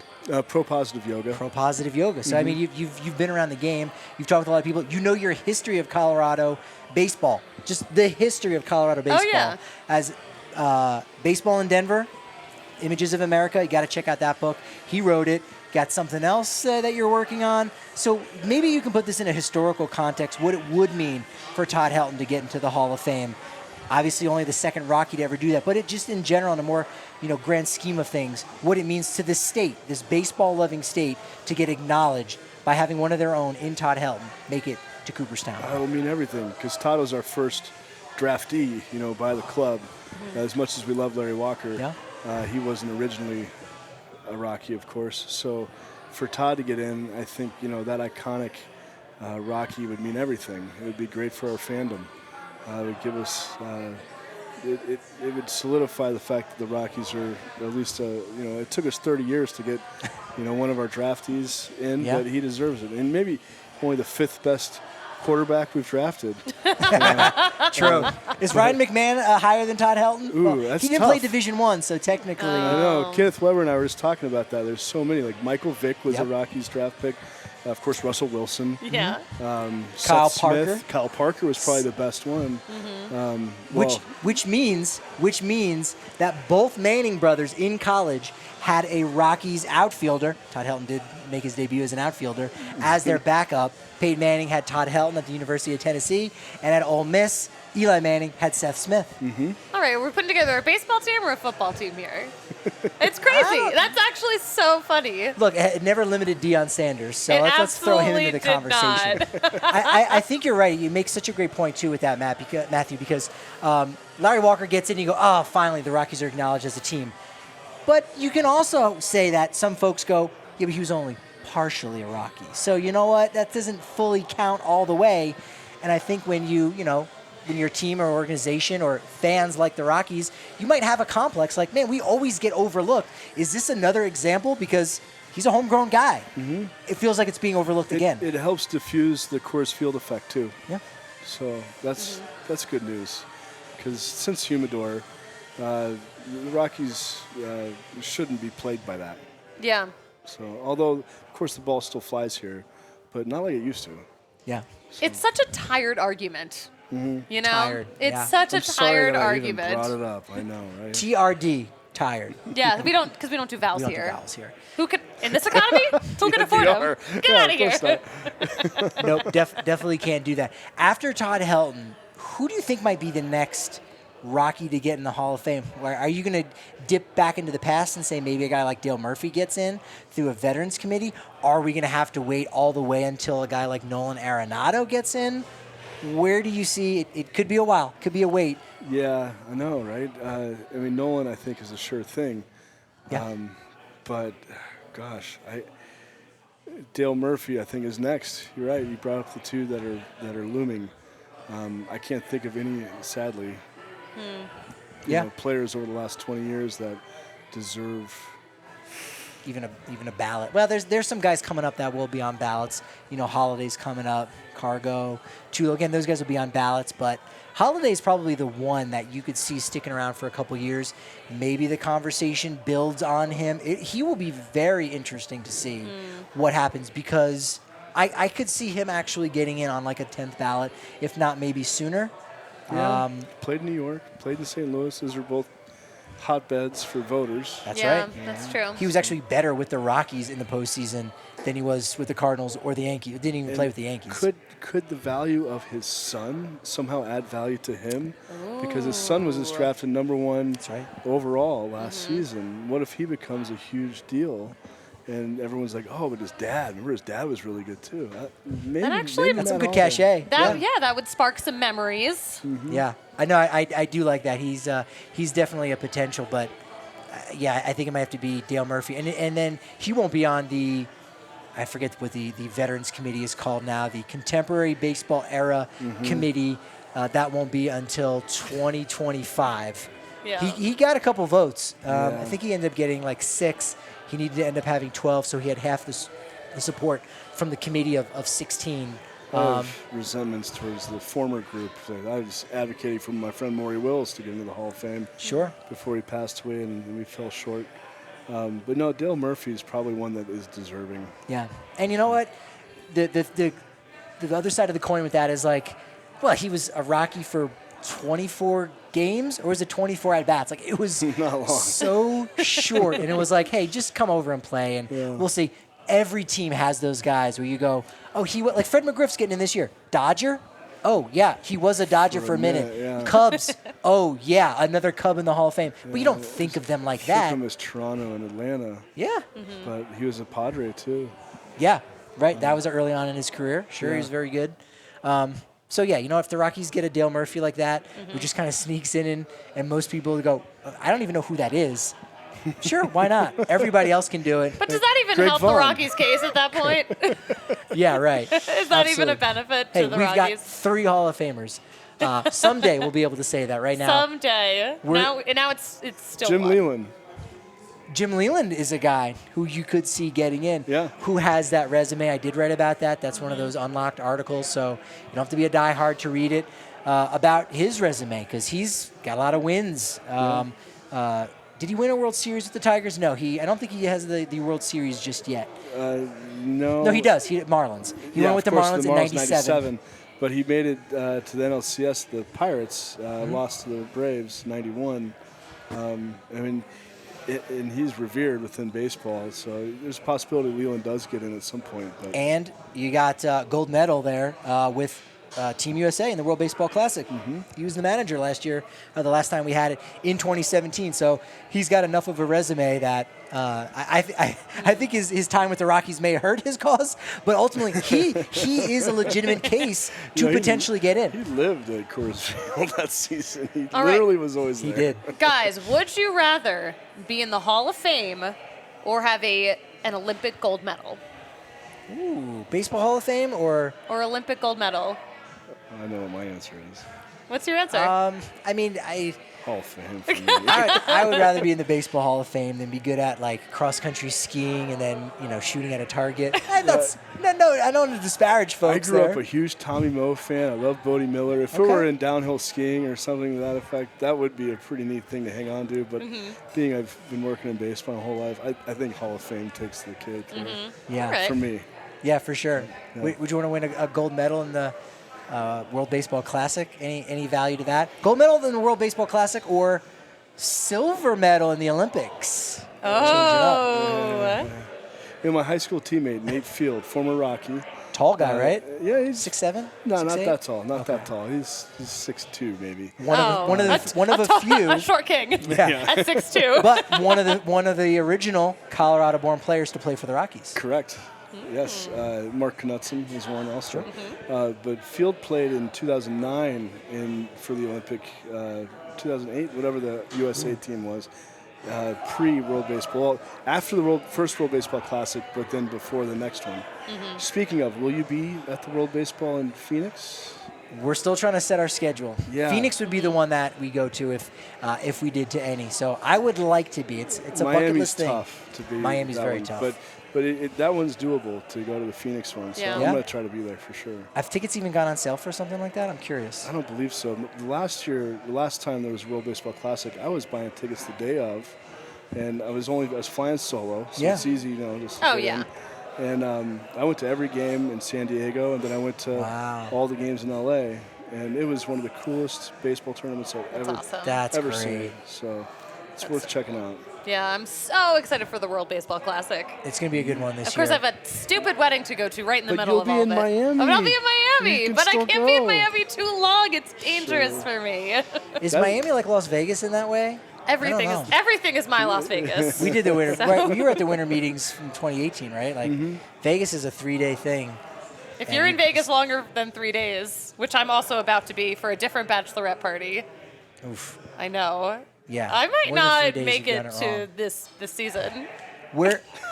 Pro Positive Yoga. Pro Positive Yoga. So, I mean, you've been around the game. You've talked with a lot of people. You know your history of Colorado baseball, just the history of Colorado baseball. yeah. As Baseball in Denver, Images of America, you got to check out that book. He wrote it. Got something else that you're working on. So maybe you can put this in a historical context, what it would mean for Todd Helton to get into the Hall of Fame. Obviously only the second Rocky to ever do that, but it just in general, in a more grand scheme of things, what it means to this state, this baseball-loving state, to get acknowledged by having one of their own in Todd Helton make it to Cooperstown. That'll mean everything because Todd was our first draftee, by the club. As much as we love Larry Walker, he wasn't originally a Rocky, of course. So for Todd to get in, I think, that iconic Rocky would mean everything. It would be great for our fandom. It would give us, it would solidify the fact that the Rockies are at least, it took us 30 years to get, one of our draftees in, but he deserves it. And maybe only the fifth best quarterback we've drafted. True. Is Ryan McMahon higher than Todd Helton? Ooh, that's he didn't tough. play Division I, so technically. I know. Kenneth Weber and I were just talking about that. There's so many. Like Michael Vick was a Rockies draft pick. Of course, Russell Wilson. Yeah. Kyle Seth Parker. Smith. Kyle Parker was probably the best one. Which means that both Manning brothers in college had a Rockies outfielder. Todd Helton did make his debut as an outfielder as their backup. Peyton Manning had Todd Helton at the University of Tennessee, and at Ole Miss, Eli Manning had Seth Smith. All right, we're putting together a baseball team or a football team here. It's crazy. That's actually so funny. Look, it never limited Deion Sanders, so It let's throw him into the absolutely conversation. did I think you're right. You make such a great point, too, with that, Matthew, because Larry Walker gets in and you go, oh, finally, the Rockies are acknowledged as a team. But you can also say that some folks go, yeah, but he was only partially a Rocky. So you know what? That doesn't fully count all the way. And I think when when your team or organization or fans like the Rockies, you might have a complex like, man, we always get overlooked. Is this another example? Because he's a homegrown guy. It feels like it's being overlooked again. It helps diffuse the Coors Field effect, too. Yeah. So that's good news. Because since Humidor, the Rockies shouldn't be plagued by that. Yeah. So, although, of course, the ball still flies here, but not like it used to. Yeah. It's such a tired argument. You know? Tired, It's yeah. such a I'm sorry tired that I argument. even brought it up. I know, right? TRD, tired. Yeah, we don't do vowels We don't do here. vowels here. Who could in this economy? Who can afford them? Get out of here. Nope, definitely can't do that. After Todd Helton, who do you think might be the next Rocky to get in the Hall of Fame? Are you going to dip back into the past and say maybe a guy like Dale Murphy gets in through a Veterans Committee? Are we going to have to wait all the way until a guy like Nolan Arenado gets in? Where do you see it? It could be a while. Could be a wait. Yeah, I know, right? I mean, Nolan, I think, is a sure thing. Yeah. But, gosh, Dale Murphy, I think, is next. You're right. You brought up the two that are looming. I can't think of any, sadly, you know, players over the last 20 years that deserve even a ballot. Well, there's some guys coming up that will be on ballots. Holiday's coming up, Cargo, Chulo. Again, those guys will be on ballots, but Holiday's probably the one that you could see sticking around for a couple years. Maybe the conversation builds on him. He will be very interesting to see what happens, because I could see him actually getting in on like a 10th ballot, if not maybe sooner. Yeah. Played in New York, played in St. Louis. Those are both hotbeds for voters. That's right. That's true. He was actually better with the Rockies in the postseason than he was with the Cardinals or the Yankees. Didn't even play with the Yankees. Could the value of his son somehow add value to him? Because his son was just drafted number 1 overall last season. What if he becomes a huge deal? And everyone's like, oh, but his dad. Remember, his dad was really good too. That's some good cachet. That would spark some memories. Yeah, I know. I do like that. He's definitely a potential, but I think it might have to be Dale Murphy, and then he won't be on the. I forget what the Veterans Committee is called now. The Contemporary Baseball Era Committee. That won't be until 2025. Yeah. He got a couple votes. I think he ended up getting like 6. He needed to end up having 12, so he had half the support from the committee of 16. Resentments towards the former group. I was advocating for my friend Maury Wills to get into the Hall of Fame. Sure. Before he passed away, and we fell short. But no, Dale Murphy is probably one that is deserving. Yeah, and you know what? The other side of the coin with that is like, well, he was a Rocky for 24 games, or was it 24 at bats? Like, it was so short, and it was like, hey, just come over and play, and we'll see. Every team has those guys where you go, oh, like Fred McGriff's getting in this year. Dodger? Oh, yeah, he was a Dodger for a minute. Yeah. Cubs? Oh, yeah, another Cub in the Hall of Fame. But you don't think of them like that. Him as Toronto and Atlanta. Yeah. But he was a Padre, too. Yeah, right. That was early on in his career. Sure, he was very good. So, yeah, if the Rockies get a Dale Murphy like that, who just kind of sneaks in, and most people go, I don't even know who that is. Sure, why not? Everybody else can do it. But does that even help the Rockies' case at that point? Yeah, right. Is that even a benefit to the We've Rockies? got 3 Hall of Famers. Someday we'll be able to say that. Right now, someday. Now it's still Jim Leland. Jim Leland is a guy who you could see getting in. Yeah. Who has that resume? I did write about that. That's one of those unlocked articles, so you don't have to be a diehard to read it about his resume, because he's got a lot of wins. Did he win a World Series with the Tigers? No, I don't think he has the World Series just yet. No. No, he does. Marlins. He went with the Marlins in 97. But he made it to the NLCS. The Pirates lost to the Braves 91. And he's revered within baseball, so there's a possibility Leland does get in at some point. But. And you got gold medal there with Team USA in the World Baseball Classic. He was the manager last year, the last time we had it, in 2017. So he's got enough of a resume that I think his time with the Rockies may hurt his cause, but ultimately he is a legitimate case to potentially get in. He lived at Coors Field that season. He literally was always there. He did. Guys, would you rather be in the Hall of Fame or have an Olympic gold medal? Ooh, Baseball Hall of Fame or Olympic gold medal? I know what my answer is. What's your answer? Hall of Fame for me. I would rather be in the Baseball Hall of Fame than be good at like cross-country skiing and then shooting at a target. No, I don't want to disparage folks. I grew up a huge Tommy Moe fan. I love Bodie Miller. If it were in downhill skiing or something to that effect, that would be a pretty neat thing to hang on to. But being I've been working in baseball my whole life, I think Hall of Fame takes the cake. Yeah, for me. Yeah, for sure. Yeah. Would you want to win a gold medal in the World Baseball Classic? Any value to that? Gold medal in the World Baseball Classic or silver medal in the Olympics? Oh. My high school teammate, Nate Field, former Rocky. Tall guy, right? Yeah, he's 6'7"? No, 6'8"? not that tall. Not that tall. He's 6'2", maybe. One of the few. A short king. Yeah. At 6'2". But one of the original Colorado-born players to play for the Rockies. Correct. Yes, Mark Knudsen was one also. But Field played in 2009 for the Olympic, 2008, whatever the USA team was, pre-World Baseball, after the first World Baseball Classic, but then before the next one. Speaking of, will you be at the World Baseball in Phoenix? We're still trying to set our schedule. Yeah. Phoenix would be the one that we go to if we did to any. So I would like to be. It's a bucket list thing. Miami's tough to be. Miami's that very one. tough. But that one's doable to go to the Phoenix one. So Yeah. I'm Yeah. going to try to be there for sure. Have tickets even gone on sale for something like that? I'm curious. I don't believe so. The last time there was World Baseball Classic, I was buying tickets the day of, and I was flying solo, so Yeah. it's easy, just. Oh, get yeah. in. And I went to every game in San Diego, and then I went to Wow. all the games in LA, and it was one of the coolest baseball tournaments I've That's ever awesome. That's ever great. seen. So it's worth checking out. Yeah, I'm so excited for the World Baseball Classic. It's going to be a good one this Of course, year. I have a stupid wedding to go to right in the But middle you'll of be all in of it. Miami. I'll be in Miami, You can but I still can't be in go. Miami too long. It's dangerous for me. Is Miami like Las Vegas in that way? Everything know. is my Las Vegas. We did the winter. So- Right, we were at the winter meetings from 2018, right? Like Vegas is a 3-day thing. If you're in Vegas longer than 3 days, which I'm also about to be for a different bachelorette party, Oof. I know. Yeah. I might More than 3 not days, make you've it done to wrong. this season.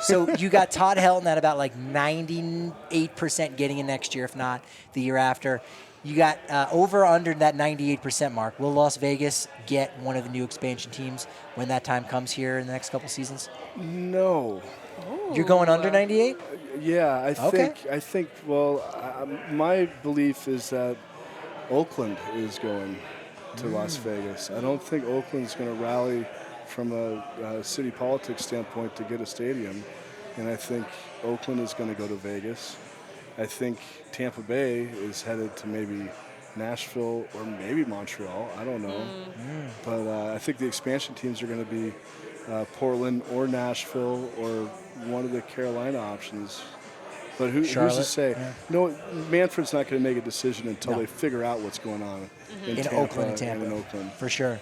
So you got Todd Helton at about like 98% getting in next year, if not the year after. You got over or under that 98% mark. Will Las Vegas get one of the new expansion teams when that time comes here in the next couple seasons? No. You're going under 98? Yeah, Okay. I think. Well, my belief is that Oakland is going to Las Vegas. I don't think Oakland's going to rally from a city politics standpoint to get a stadium, and I think Oakland is going to go to Vegas. I think Tampa Bay is headed to maybe Nashville or maybe Montreal. I don't know, but I think the expansion teams are going to be Portland or Nashville or one of the Carolina options. But who's Charlotte, to say? yeah. No, Manfred's not going to make a decision until No. they figure out what's going on in Tampa Oakland and Tampa. in Oakland. For sure.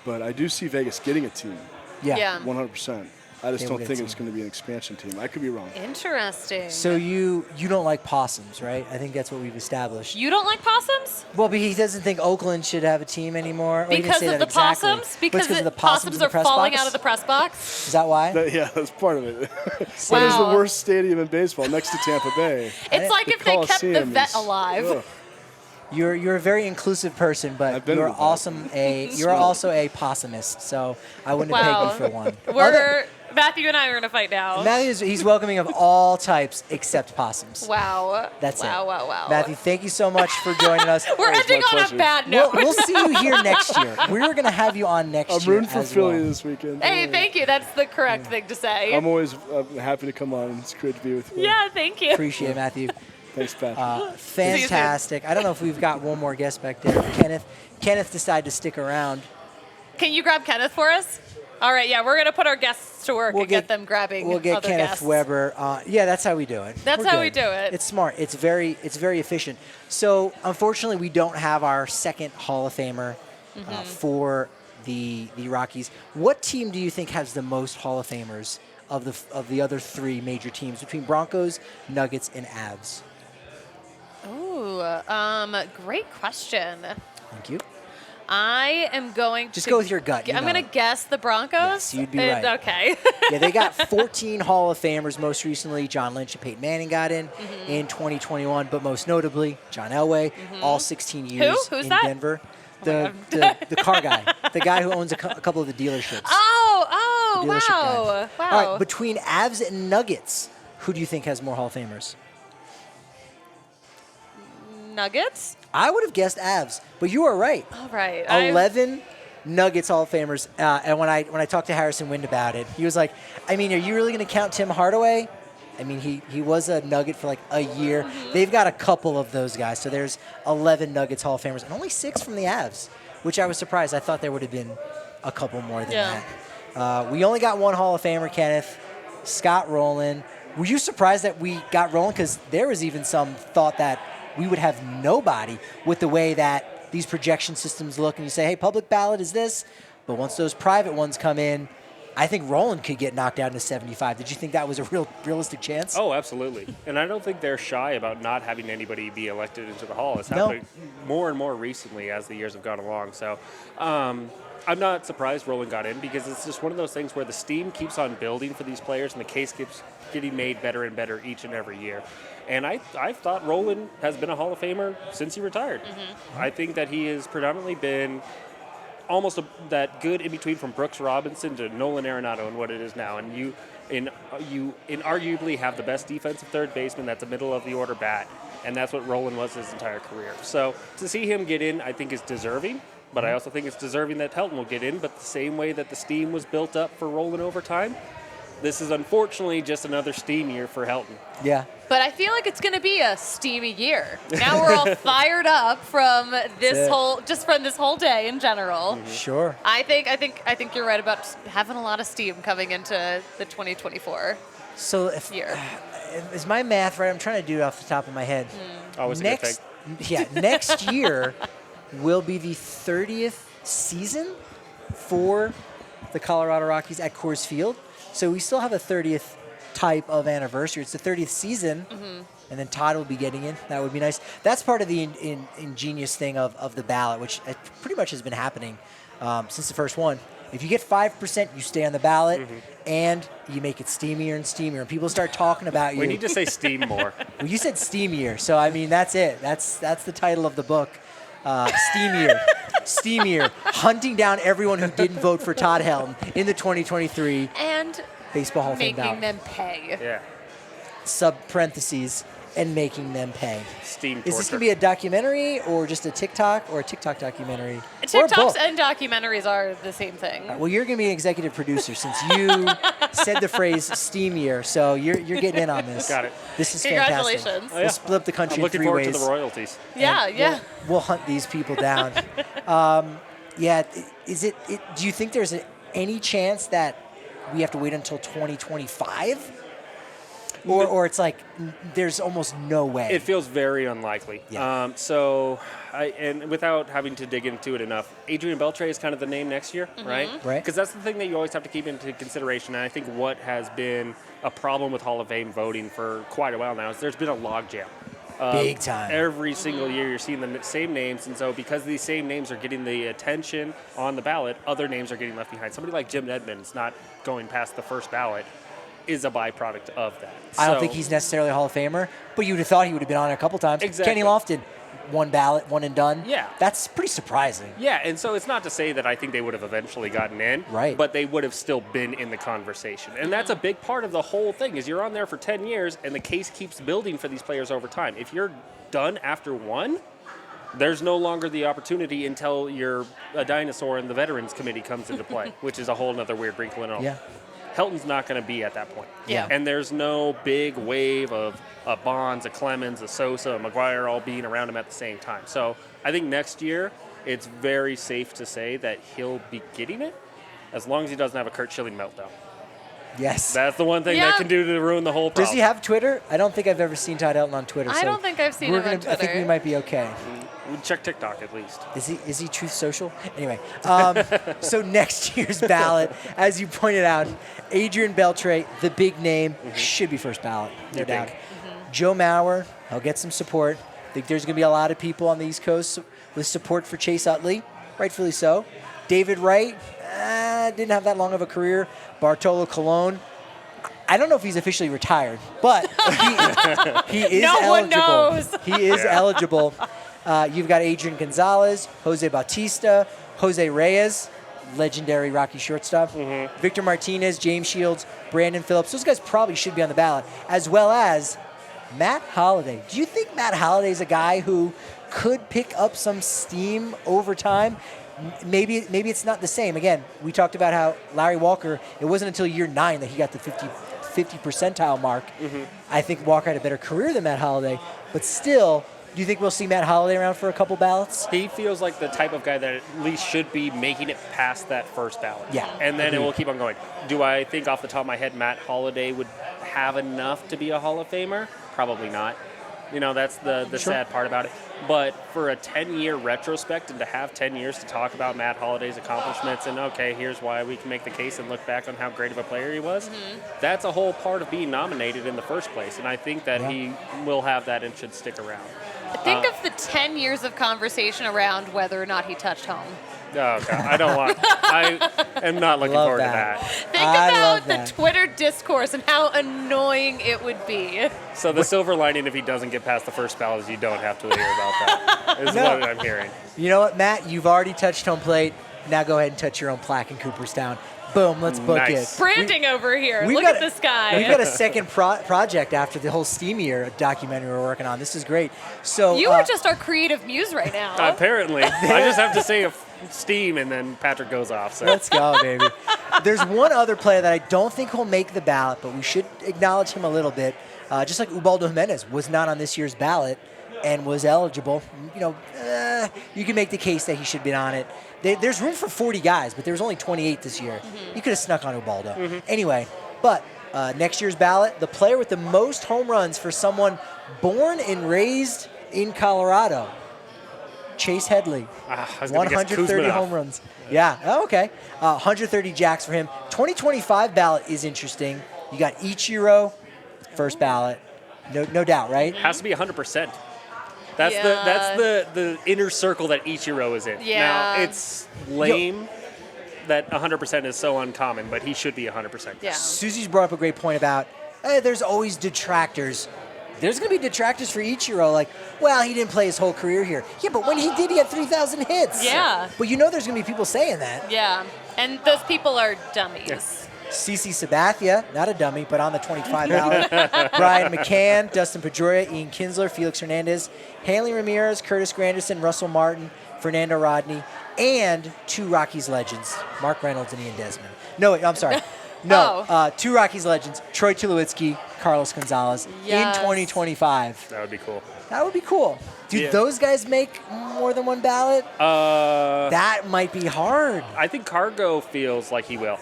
But I do see Vegas getting a team, Yeah. 100%. I just They will don't get a think team. it's going to be an expansion team. I could be wrong. Interesting. So you don't like possums, right? I think that's what we've established. You don't like possums? Well, but he doesn't think Oakland should have a team anymore. Or he didn't Because say of that the exactly. possums? But Because it's 'cause of the the possums in the are press falling box? out of the press box? Is that why? Yeah, that's part of it. That is the Wow. worst stadium in baseball, next to Tampa Bay. It's like The if they kept the Coliseum vet is- alive. ugh. You're a very inclusive person, but I've been you're to the awesome. You're also a possumist, so I wouldn't Wow. peg you for one. Matthew and I are in a fight now. He's welcoming of all types except possums. Wow. That's it. Wow. Matthew, thank you so much for joining us. We're was ending my on pleasure. a bad We'll, note. we'll see you here next year. We're going to have you on next I'm year rooting for as Philly well. this weekend. Hey, thank you. That's the correct thing to say. I'm always happy to come on. It's great to be with you. Yeah, thank you. Appreciate it, Matthew. Thanks, Pat. Fantastic. I don't know if we've got one more guest back there. Kenneth decided to stick around. Can you grab Kenneth for us? All right, yeah, we're going to put our guests to work and get them grabbing We'll get other Kenneth guests. Weber. Yeah, that's how we do it. That's We're how good. we do it. It's smart. It's very efficient. So unfortunately, we don't have our second Hall of Famer for the Rockies. What team do you think has the most Hall of Famers of the other three major teams between Broncos, Nuggets, and Avs? Ooh, great question. Thank you. I am going Just to go with your gut. You I'm know going to it. guess the Broncos. Yes, you'd be right. Okay. Yeah, they got 14 Hall of Famers. Most recently, John Lynch and Peyton Manning got in 2021, but most notably, John Elway, all 16 years Who's in that? Denver. The car guy, the guy who owns a couple of the dealerships. Oh, The dealership wow. guys. Wow. All right, between Avs and Nuggets, who do you think has more Hall of Famers? Nuggets? I would have guessed Avs, but you are right. All right. 11 Nuggets Hall of Famers. And when I talked to Harrison Wind about it, he was like, I mean, are you really going to count Tim Hardaway? I mean, he was a Nugget for like a year. They've got a couple of those guys. So there's 11 Nuggets Hall of Famers and only 6 from the Avs, which I was surprised. I thought there would have been a couple more than that. We only got one Hall of Famer, Kenneth, Scott Rowland. Were you surprised that we got Rowland? Because there was even some thought that we would have nobody with the way that these projection systems look. And you say, hey, public ballot is this. But once those private ones come in, I think Rowland could get knocked down to 75. Did you think that was a realistic chance? Oh, absolutely. And I don't think they're shy about not having anybody be elected into the Hall. It's No. happening more and more recently as the years have gone along. So I'm not surprised Rowland got in because it's just one of those things where the steam keeps on building for these players and the case keeps getting made better and better each and every year. And I've thought Roland has been a Hall of Famer since he retired. I think that he has predominantly been almost that good in between from Brooks Robinson to Nolan Arenado and what it is now. And you inarguably have the best defensive third baseman that's a middle of the order bat, and that's what Roland was his entire career. So to see him get in, I think is deserving, but I also think it's deserving that Helton will get in. But the same way that the steam was built up for Roland over time, this is unfortunately just another steam year for Helton. Yeah. But I feel like it's going to be a steamy year. Now we're all fired up from this whole day in general. Sure. I think you're right about just having a lot of steam coming into the 2024 So year. Is my math right? I'm trying to do it off the top of my head. Always a good thing. Yeah, next year will be the 30th season for the Colorado Rockies at Coors Field. So we still have a 30th type of anniversary. It's the 30th season, and then Todd will be getting in. That would be nice. That's part of the ingenious thing of the ballot, which pretty much has been happening since the first one. If you get 5%, you stay on the ballot, and you make it steamier and steamier, and people start talking about you. We need to say steam more. Well, you said steamier, so I mean that's it. That's the title of the book. Steamier, hunting down everyone who didn't vote for Todd Helton in the 2023 And Baseball Hall of Fame making ballot. them pay. Yeah. Sub parentheses, and making them pay. Steam Is this torture. going to be a documentary or just a TikTok or a TikTok documentary? Or a TikToks book? and documentaries are the same thing. Well, you're going to be an executive producer since you said the phrase steamier, so you're getting in on this. Got it. This is fantastic. Congratulations. Oh, yeah. We'll split up the country I'm looking in 3 forward ways. to the royalties. Yeah, and yeah. We'll hunt these people down. Yeah, do you think there's any chance that we have to wait until 2025? Or it's like there's almost no way. It feels very unlikely. Yeah. And without having to dig into it enough, Adrian Beltre is kind of the name next year, right? Right. Because that's the thing that you always have to keep into consideration. And I think what has been a problem with Hall of Fame voting for quite a while now is there's been a logjam. Big time. Every single year you're seeing the same names, and so because these same names are getting the attention on the ballot, other names are getting left behind. Somebody like Jim Edmonds not going past the first ballot is a byproduct of that. I don't think he's necessarily a Hall of Famer, but you would have thought he would have been on it a couple times. Exactly. Kenny Lofton, one ballot, one and done. Yeah. That's pretty surprising. Yeah, and so it's not to say that I think they would have eventually gotten in, Right. but they would have still been in the conversation. And that's a big part of the whole thing is you're on there for 10 years, and the case keeps building for these players over time. If you're done after one, there's no longer the opportunity until you're a dinosaur and the Veterans Committee comes into play, which is a whole other weird wrinkle in it all. Yeah. Helton's not going to be at that point. Yeah. And there's no big wave of a Bonds, a Clemens, a Sosa, a McGuire all being around him at the same time. So I think next year it's very safe to say that he'll be getting it as long as he doesn't have a Curt Schilling meltdown. Yes. That's the one thing Yeah. that can do to ruin the whole problem. Does he have Twitter? I don't think I've ever seen Todd Helton on Twitter. I so don't think I've seen we're him on gonna- I think we Twitter. might be okay. We'll check TikTok at least. Is he Truth Social? Anyway, so next year's ballot, as you pointed out, Adrian Beltre, the big name, should be first ballot, no You doubt. think? Joe Mauer, he'll get some support. I think there's going to be a lot of people on the East Coast with support for Chase Utley, rightfully so. David Wright, didn't have that long of a career. Bartolo Colon, I don't know if he's officially retired, but he is No one eligible. knows. He is eligible. You've got Adrian Gonzalez, Jose Bautista, Jose Reyes, legendary Rocky shortstop, Victor Martinez, James Shields, Brandon Phillips. Those guys probably should be on the ballot, as well as Matt Holliday. Do you think Matt Holliday is a guy who could pick up some steam over time? Maybe it's not the same. Again, we talked about how Larry Walker, it wasn't until year 9 that he got the 50 percentile mark. I think Walker had a better career than Matt Holliday, but still, do you think we'll see Matt Holliday around for a couple ballots? He feels like the type of guy that at least should be making it past that first ballot. Yeah. And then it will keep on going. Do I think off the top of my head Matt Holliday would have enough to be a Hall of Famer? Probably not. You know, that's the sad part about it. But for a 10-year retrospect and to have 10 years to talk about Matt Holliday's accomplishments and, okay, here's why we can make the case and look back on how great of a player he was, that's a whole part of being nominated in the first place. And I think that he will have that and should stick around. Think of the 10 years of conversation around whether or not he touched home. Oh, God. I am not looking Love forward that. to that. Think I love about the that. Twitter discourse and how annoying it would be. So the silver lining, if he doesn't get past the first ballot, is you don't have to hear about that, is No. what I'm hearing. You know what, Matt? You've already touched home plate. Now go ahead and touch your own plaque in Cooperstown. Boom, let's book Nice. it. Branding over here. We've Look got at this guy. We've got a second project after the whole Steam Year documentary we're working on. This is great. So You are just our creative muse right now. Apparently. I just have to say Steam, and then Patrick goes off. So let's go, baby. There's one other player that I don't think will make the ballot, but we should acknowledge him a little bit. Just like Ubaldo Jimenez was not on this year's ballot and was eligible. You know, you can make the case that he should be on it. There's room for 40 guys, but there was only 28 this year. You could have snuck on Ubaldo. Anyway, but next year's ballot, the player with the most home runs for someone born and raised in Colorado, Chase Headley. I was gonna guess 130 Kuzminov. home runs. Yeah, oh, okay. 130 jacks for him. 2025 ballot is interesting. You got Ichiro, first ballot. No doubt, right? Has to be 100%. That's the inner circle that Ichiro is in. Yeah. Now, it's lame that 100% is so uncommon, but he should be 100%. Yeah. Susie's brought up a great point about there's always detractors. There's going to be detractors for Ichiro, like, well, he didn't play his whole career here. Yeah, but when he did, he had 3,000 hits. Yeah. But you know there's going to be people saying that. Yeah. And those people are dummies. CC Sabathia, not a dummy, but on the 25 ballot. Brian McCann, Dustin Pedroia, Ian Kinsler, Felix Hernandez, Hanley Ramirez, Curtis Granderson, Russell Martin, Fernando Rodney, and two Rockies legends, Mark Reynolds and Ian Desmond. No, wait, I'm sorry. No, two Rockies legends, Troy Tulowitzki, Carlos Gonzalez Yes. in 2025. That would be cool. That would be cool. Do those guys make more than one ballot? That might be hard. I think Cargo feels like he will.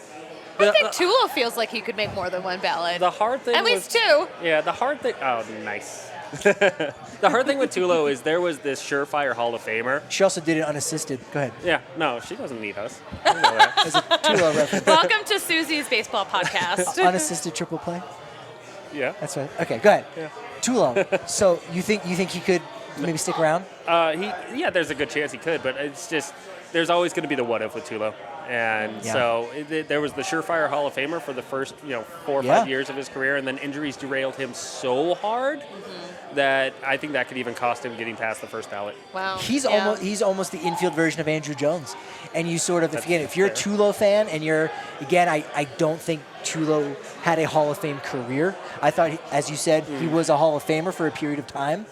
I think Tulo feels like he could make more than one ballot. The hard thing At least two. Yeah, the hard thing. Oh, nice. The hard thing with Tulo is there was this surefire Hall of Famer. She also did it unassisted. Go ahead. Yeah, no, she doesn't need us. You know that. As a Tulo reference. Welcome to Susie's baseball podcast. Unassisted triple play? Yeah. That's right. Okay, go ahead. Yeah. Tulo. So you think he could maybe stick around? There's a good chance he could, but it's just there's always going to be the what if with Tulo. And so there was the surefire Hall of Famer for the first 4 or 5 years of his career, and then injuries derailed him so hard that I think that could even cost him getting past the first ballot. Wow. He's almost the infield version of Andrew Jones. And you sort of, if you're a fair. Tulo fan, and I don't think Tulo had a Hall of Fame career. I thought, as you said, he was a Hall of Famer for a period of time.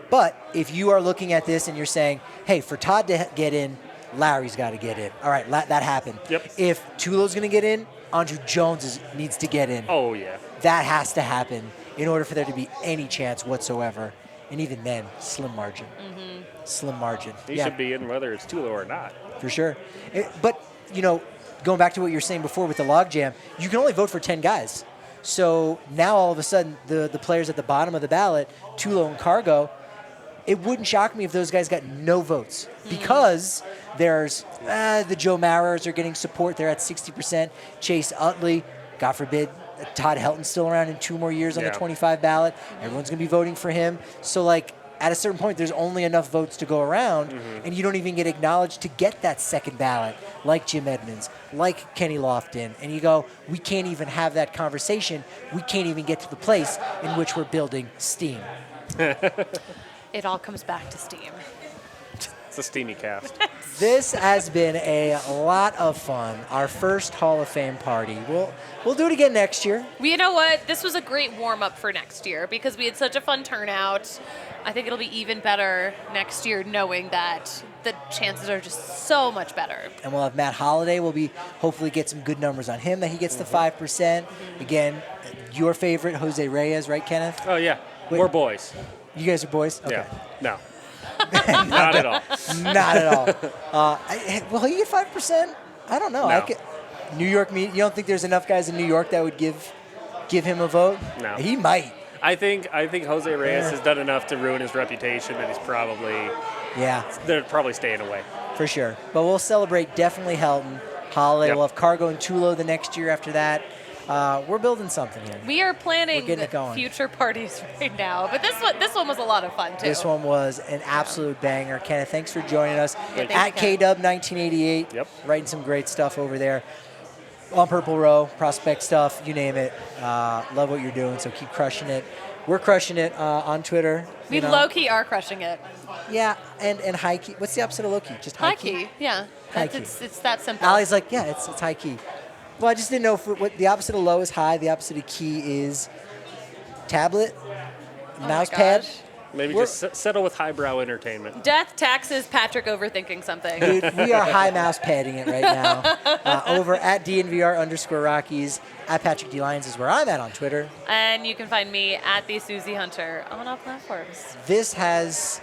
But if you are looking at this and you're saying, hey, for Todd to get in, Larry's got to get in. All right, that happened. Yep. If Tulo's going to get in, Andrew Jones needs to get in. Oh, yeah. That has to happen in order for there to be any chance whatsoever. And even then, slim margin. Slim margin. He should be in whether it's Tulo or not. For sure. But, going back to what you were saying before with the logjam, you can only vote for 10 guys. So now all of a sudden, the players at the bottom of the ballot, Tulo and Cargo, it wouldn't shock me if those guys got no votes because there's the Joe Maurers are getting support. They're at 60%. Chase Utley, God forbid, Todd Helton's still around in 2 more years on the 25 ballot. Everyone's going to be voting for him. So, at a certain point, there's only enough votes to go around, and you don't even get acknowledged to get that second ballot, like Jim Edmonds, like Kenny Lofton. And you go, we can't even have that conversation. We can't even get to the place in which we're building steam. It all comes back to Steam. It's a steamy cast. This has been a lot of fun. Our first Hall of Fame party. We'll do it again next year. Well, you know what? This was a great warm-up for next year because we had such a fun turnout. I think it'll be even better next year knowing that the chances are just so much better. And we'll have Matt Holliday. We'll hopefully get some good numbers on him, that he gets the 5%. Again, your favorite, Jose Reyes, right, Kenneth? Oh, yeah. Wait. We're boys. You guys are boys? Okay. Yeah. No. Not at all. Not at all. Will he get 5%? I don't know. No. New York, you don't think there's enough guys in New York that would give him a vote? No. He might. I think Jose Reyes has done enough to ruin his reputation that they're probably staying away. For sure. But we'll celebrate definitely Helton, Holliday. Yep. We'll have Cargo and Tulo the next year after that. We're building something here. We are We're planning getting it going. future parties right now, but this one was a lot of fun too. This one was an absolute banger. Kenneth, thanks for joining us. Thank At you, Kenneth. KW1988, Yep. writing some great stuff over there. On Purple Row, prospect stuff, you name it. Love what you're doing, so keep crushing it. We're crushing it on Twitter. We low-key are crushing it. Yeah, and high key. What's the opposite of low key? Just high key? High-key, yeah. High That's- key. It's that simple. Allie's like, yeah, it's high key. Well, I just didn't know if what the opposite of low is high, the opposite of key is tablet, mouse pad. gosh. Maybe We're- just settle with highbrow entertainment. Death, taxes, Patrick overthinking something. Dude, we are high mouse padding it right now. Over at DNVR_Rockies, at Patrick D. Lyons is where I'm at on Twitter. And you can find me at the Suzie Hunter on all platforms. This has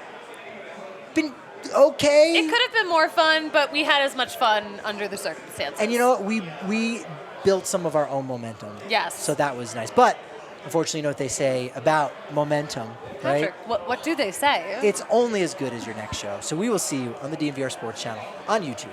been okay. It could have been more fun, but we had as much fun under the circumstances. And you know what? We built some of our own momentum. Yes. So that was nice. But unfortunately, you know what they say about momentum, right? Patrick, what do they say? It's only as good as your next show. So we will see you on the DNVR Sports Channel on YouTube.